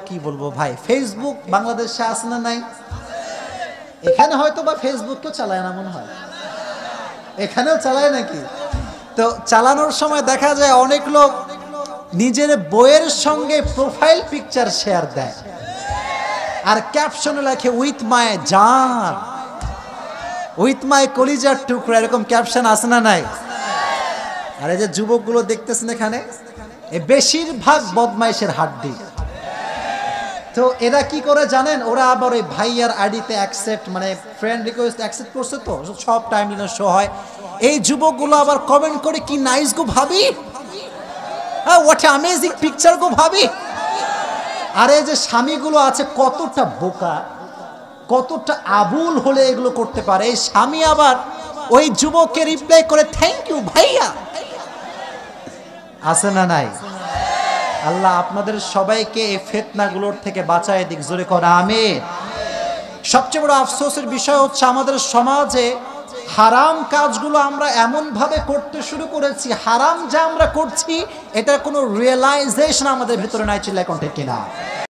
কি বলবো ভাই, ফেসবুক বাংলাদেশে আছে না নাই? এখানে হয়তো বা ফেসবুক কেউ চালায় না মনে হয়, এখানেও চালায় নাকি? তো চালানোর সময় দেখা যায় অনেক লোক নিজের বইয়ের সঙ্গে প্রোফাইল পিকচার শেয়ার দেয় আর ক্যাপশনে লেখে উইথ মাই জান, উইথ মাই কলিজার টুকরা, এরকম ক্যাপশন আছে না নাই? আর এই যে যুবকগুলো দেখতেছেন এখানে, এ বেশিরভাগ বদমাইশের হাড্ডি। তো এরা কি করে জানেন? ওরা আবার ওই ভাইয়ার আইডিতে অ্যাকসেপ্ট, মানে ফ্রেন্ড রিকোয়েস্ট অ্যাকসেপ্ট করছে, তো সব টাইমলাইনে শো হয়। এই যুবকগুলো আবার কমেন্ট করে, কি নাইস গো ভাবি, হোয়াট অ্যামেজিং পিকচার গো ভাবি। আর এই যে স্বামীগুলো আছে কতটা বোকা, কতটা আবুল হলে এগুলো করতে পারে। এই স্বামী আবার ওই যুবককে রিপ্লাই করে থ্যাংক ইউ ভাইয়া। আছে না নাই? আল্লাহ আপনাদের সবাইকে এই ফিতনাগুলোর থেকে বাঁচায় দিক, জোরে করা আমিন। সবচেয়ে বড় আফসোসের বিষয় হচ্ছে আমাদের সমাজে হারাম কাজগুলো আমরা এমন ভাবে করতে শুরু করেছি, হারাম যা আমরা করছি এটা কোনো রিয়েলাইজেশন আমাদের ভিতরে নাই। চিল্লায় কোন ঠিক কিনা?